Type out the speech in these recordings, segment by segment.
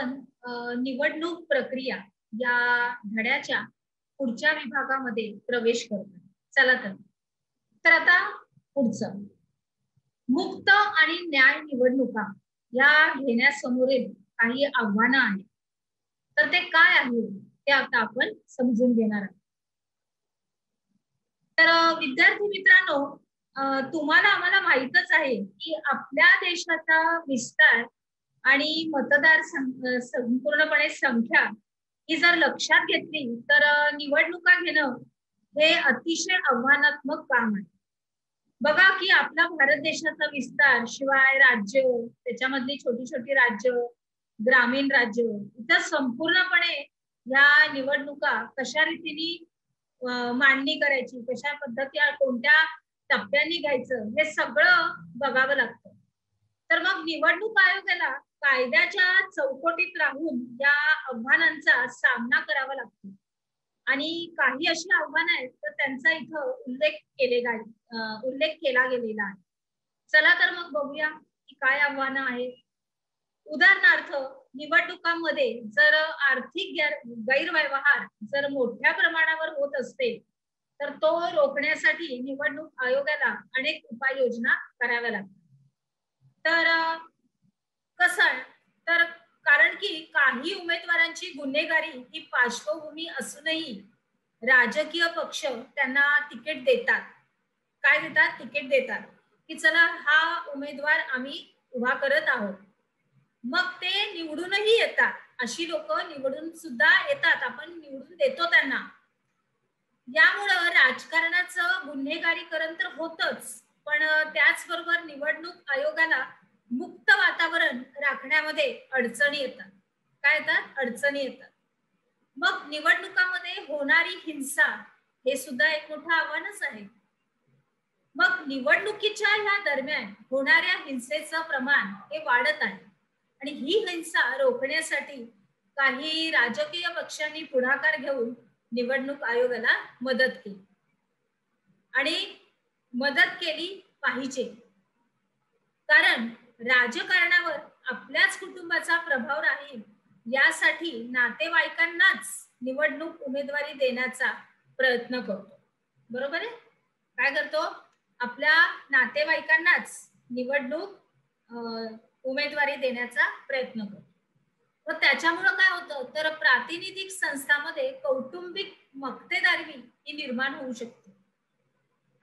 आपण निवडणूक प्रक्रिया या धड्याच्या पुढच्या विभागामध्ये प्रवेश करतो. चला तर आता पुढचं मुक्त आणि न्याय निवडणुका या घेण्यासमोरील काही आव्हानं आहेत. तर ते काय आहे ते आता आपण समजून घेणार आहोत. तर विद्यार्थी मित्रांनो, तुम्हाला आम्हाला माहीतच आहे की आपल्या देशाचा विस्तार आणि मतदार संपूर्णपणे संख्या ही जर लक्षात घेतली तर निवडणुका घेणं हे अतिशय आव्हानात्मक काम आहे. बघा की आपला भारत देशाचा विस्तार, शिवाय राज्य, त्याच्यामधली छोटी छोटी राज्य, ग्रामीण राज्य, इथं संपूर्णपणे या निवडणुका कशा रीतीने मांडणी करायची, कशा पद्धती, कोणत्या टप्प्यांनी घ्यायचं, हे सगळं बघावं लागतं. तर मग निवडणूक आयोगाला कायद्याच्या चौकटीत राहून या आव्हानांचा सामना करावा लागतो. आणि काही अशी आव्हानं आहेत तर त्यांचा इथं उल्लेख केला गेलेला आहे. चला तर मग बघूया की काय आव्हानं आहेत. उदाहरणार्थ, निवडणुकांमध्ये जर आर्थिक गैरव्यवहार जर मोठ्या प्रमाणावर होत असते तर तो रोखण्यासाठी निवडणूक आयोगाला अनेक उपाययोजना कराव्या लागतात. तर कसं आहे, तर कारण की काही उमेदवारांची गुन्हेगारी ही पार्श्वभूमी असूनही राजकीय पक्ष त्यांना तिकीट देतात. काय देतात? तिकीट देतात की चला हा उमेदवार आम्ही उभा करत आहोत. मग ते निवडूनही येतात. अशी लोक निवडून सुद्धा येतात, आपण निवडून देतो त्यांना. यामुळं राजकारणाचं गुन्हेगारीकरण तर होतच, पण त्याचबरोबर निवडणूक आयोगाला मुक्त वातावरण राखण्यामध्ये अडचणी येतात. काय येतात? अडचणी येतात. मग निवडणुकांमध्ये होणारी हिंसा हे सुद्धा एक मोठं आव्हानच आहे. मग निवडणुकीच्या या दरम्यान होणाऱ्या हिंसेचं प्रमाण हे वाढत आहे आणि ही हिंसा रोखण्यासाठी काही राजकीय पक्षांनी पुढाकार घेऊन निवडणूक आयोगाला मदत केली आणि मदत केली पाहिजे. कारण राजकारणावर आपल्याच कुटुंबाचा प्रभाव राहील यासाठी नातेवाईकांनाच निवडणूक उमेदवारी देण्याचा प्रयत्न करतो. बरोबर आहे? काय करतो? आपल्या नातेवाईकांनाच निवडणूक उमेदवारी देण्याचा प्रयत्न करतो. व त्याच्यामुळे काय होतं, तर प्रातिनिधिक संस्थांमध्ये कौटुंबिक मक्तेदारी ही निर्माण होऊ शकते.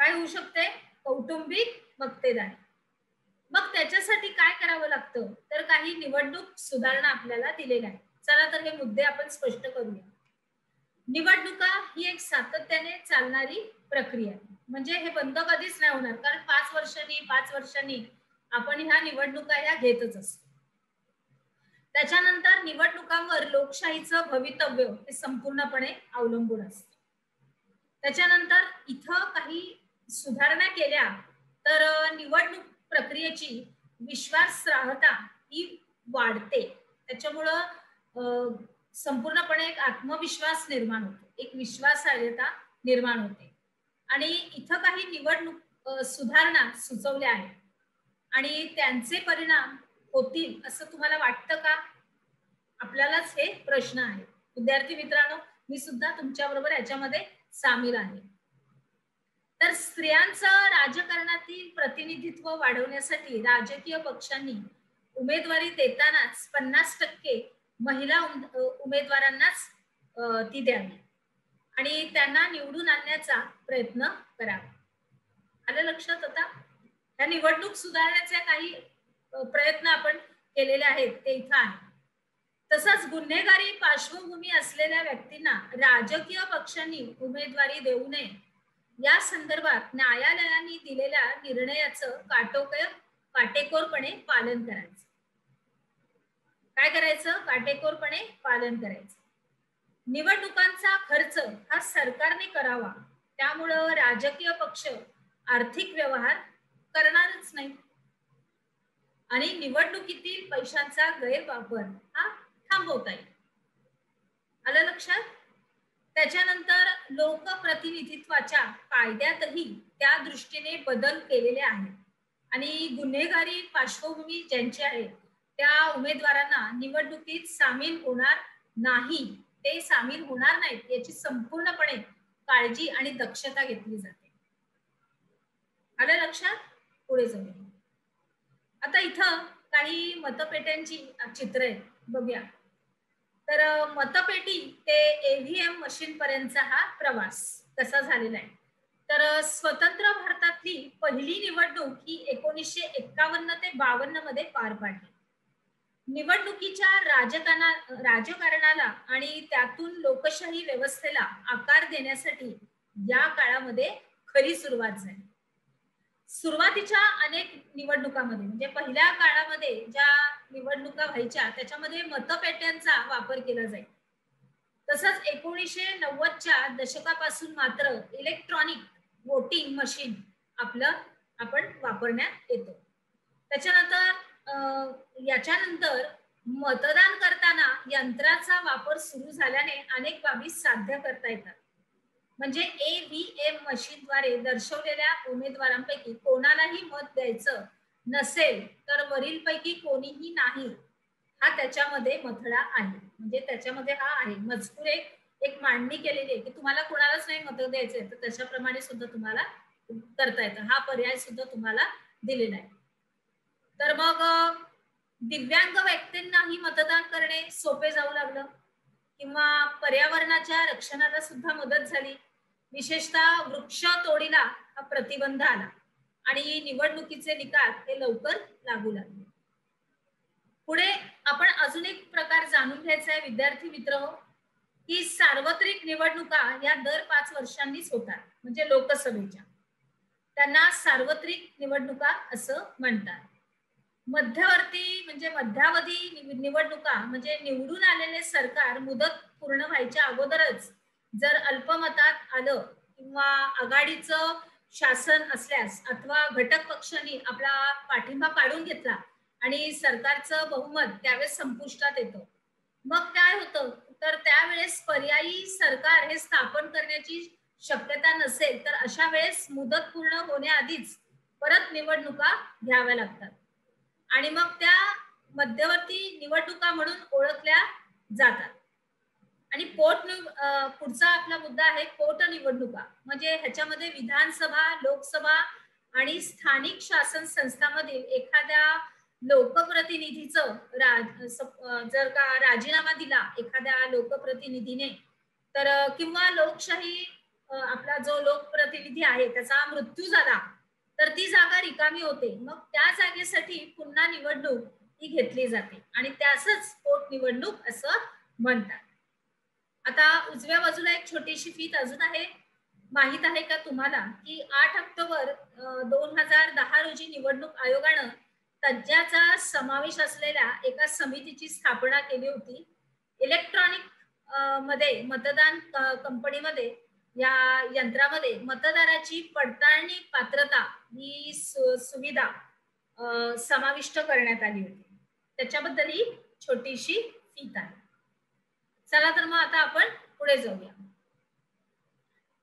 काय होऊ शकते? कौटुंबिक मक्तेदारी. मग त्याच्यासाठी काय करावं लागतं, तर काही निवडणूक सुधारणा आपल्याला दिलेल्या आहेत. चला तर हे मुद्दे आपण स्पष्ट करूया. निवडणुका ही एक सातत्याने चालणारी प्रक्रिया आहे. म्हणजे हे बंद कधीच नाही होणार, कारण 5 वर्षांनी आपण ह्या निवडणुका या घेतच असतो. त्याच्यानंतर निवडणुकांवर लोकशाहीचं भवितव्य हे संपूर्णपणे अवलंबून असतं. त्याच्यानंतर इथं काही सुधारणा केल्या तर निवडणूक प्रक्रियेची विश्वासार्हता ही वाढते. त्याच्यामुळं संपूर्णपणे एक आत्मविश्वास निर्माण होतो, एक विश्वासार्हता निर्माण होते. आणि इथं काही निवडणूक सुधारणा सुचवल्या आहेत आणि त्यांचे परिणाम होतील असं तुम्हाला वाटतं का? आपल्यालाच हे प्रश्न आहे. विद्यार्थी मित्रांनो, मी सुद्धा तुमच्या बरोबर याच्यामध्ये सामील आहे. तर स्त्रियांचं राजकारणातील प्रतिनिधित्व वाढवण्यासाठी राजकीय पक्षांनी उमेदवारी देतानाच 50% महिला उमेदवारांनाच ती द्यावी आणि त्यांना निवडून आणण्याचा प्रयत्न करावा. आलं लक्षात? आता या निवडणूक सुधारण्याचे काही प्रयत्न आपण केलेले आहेत ते इथं आहे. तसंच गुन्हेगारी पार्श्वभूमी असलेल्या व्यक्तींना राजकीय पक्षांनी उमेदवारी देऊ नये या संदर्भात न्यायालयाने दिलेल्या निर्णयाचं काटेकोरपणे पालन करायचं. काय करायचं? काटेकोरपणे पालन करायचं. निवडणुकांचा खर्च हा सरकारने करावा, त्यामुळं राजकीय पक्ष आर्थिक व्यवहार करणारच नाही आणि निवडणुकीतील पैशांचा गैरवापर हा थांबवता येईल. आलं लक्षात? त्याच्यानंतर लोकप्रतिनिधित्वाच्या कायद्यातही त्या दृष्टीने बदल केलेले आहेत आणि गुन्हेगारी पार्श्वभूमी ज्यांची आहे त्या उमेदवारांना निवडणुकीत सामील होणार नाही, ते सामील होणार नाहीत याची संपूर्णपणे काळजी आणि दक्षता घेतली जाते. आलं लक्षात? पुढे जाऊया. आता इथं काही मतपेट्यांची चित्र आहेत, बघूया. तर मतपेटी ते ईव्हीएम मशीन पर्यंतचा हा प्रवास कसा झालेला आहे. तर स्वतंत्र भारतातली पहिली निवडणूक ही 1951 ते 52 मध्ये पार पाडली. निवडणुकीच्या राजकारणाला आणि त्यातून लोकशाही व्यवस्थेला आकार देण्यासाठी या काळामध्ये खरी सुरुवात झाली. सुरुवातीच्या अनेक निवडणुकांमध्ये म्हणजे पहिल्या काळामध्ये ज्या निवडणुका व्हायच्या त्याच्यामध्ये मतपेट्यांचा वापर केला जाईल. तसंच 1990च्या दशकापासून मात्र इलेक्ट्रॉनिक वोटिंग मशीन आपण वापरण्यात येतो. याच्यानंतर मतदान करताना यंत्राचा वापर सुरू झाल्याने अनेक बाबी साध्य करता येतात. म्हणजे ईव्हीएम मशीनद्वारे दर्शवलेल्या उमेदवारांपैकी कोणालाही मत द्यायचं नसेल तर वरीलपैकी कोणीही नाही हा त्याच्यामध्ये मथळा आहे. म्हणजे त्याच्यामध्ये हा आहे मजकूर एक मांडणी केलेली आहे की तुम्हाला कोणालाच नाही मत द्यायचंय तर त्याच्याप्रमाणे सुद्धा तुम्हाला करता येतं. हा पर्याय सुद्धा तुम्हाला दिलेला आहे. तर मग दिव्यांग व्यक्तींनाही मतदान करणे सोपे जाऊ लागलं किंवा पर्यावरणाच्या रक्षणाला सुद्धा मदत झाली. विशेषतः वृक्ष तोडीला हा प्रतिबंध आला आणि निवडणुकीचे निकाल हे लवकर लागू लागले. पुढे आपण अजून एक प्रकार जाणून घ्यायचा आहे विद्यार्थी मित्र, की सार्वत्रिक निवडणुका या दर 5 वर्षांनीच होतात. म्हणजे लोकसभेच्या त्यांना सार्वत्रिक निवडणुका असं म्हणतात. मध्यवर्ती म्हणजे मध्यावधी निवडणुका म्हणजे निवडून आलेले सरकार मुदत पूर्ण व्हायच्या अगोदरच जर अल्पमतात आलं किंवा आघाडीचं शासन असल्यास अथवा घटक पक्षांनी आपला पाठिंबा काढून घेतला आणि सरकारचं बहुमत त्यावेळेस संपुष्टात येतं. मग काय होतं तर त्यावेळेस पर्यायी सरकार हे स्थापन करण्याची शक्यता नसेल तर अशा वेळेस मुदत पूर्ण होण्याआधीच परत निवडणुका घ्याव्या लागतात आणि मग त्या मध्यवर्ती निवडणुका म्हणून ओळखल्या जातात. आणि पुढचा आपला मुद्दा आहे पोट निवडणुका. म्हणजे ह्याच्यामध्ये विधानसभा, लोकसभा आणि स्थानिक शासन संस्थांमधील एखाद्या लोकप्रतिनिधीचं जर का राजीनामा दिला एखाद्या लोकप्रतिनिधीने तर किंवा लोकशाही आपला जो लोकप्रतिनिधी आहे त्याचा मृत्यू झाला तर ती जागा रिकामी होते. मग त्या जागेसाठी पुन्हा निवडणूक ही घेतली जाते आणि त्यासच पोटनिवडणूक असं म्हणतात. आता उजव्या बाजूला एक छोटीशी फीत अजून आहे. माहित आहे का तुम्हाला की 8 ऑक्टोबर 2010 रोजी निवडणूक आयोगानं तज्ज्ञाचा समावेश असलेल्या एका समितीची स्थापना केली होती. इलेक्ट्रॉनिक मध्ये मतदान कंपनीमध्ये या यंत्रामध्ये मतदाराची पडताळणी पात्रता ही सुविधा समाविष्ट करण्यात आली होती. त्याच्याबद्दल ही छोटीशी फीत आहे. चला तर मग आता आपण पुढे जाऊया.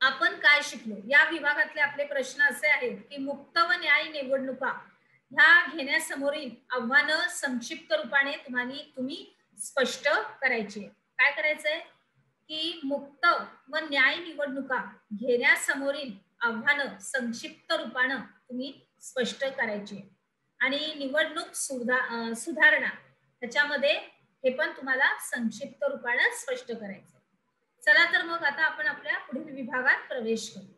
आपण काय शिकलो या विभागातले आपले प्रश्न असे आहेत की मुक्त व न्याय निवडणुका ह्या घेण्यासमोरील आव्हानं संक्षिप्त रूपाने तुम्ही स्पष्ट करायची. काय करायचंय की मुक्त व न्याय निवडणुका घेण्यासमोरील आव्हानं संक्षिप्त रूपाने तुम्ही स्पष्ट करायची आणि निवडणूक सुधारणा त्याच्यामध्ये हे पण तुम्हाला संक्षिप्त रूपाने स्पष्ट करायचं. चला तर मग आता आपण आपल्या पुढील विभागात प्रवेश करू.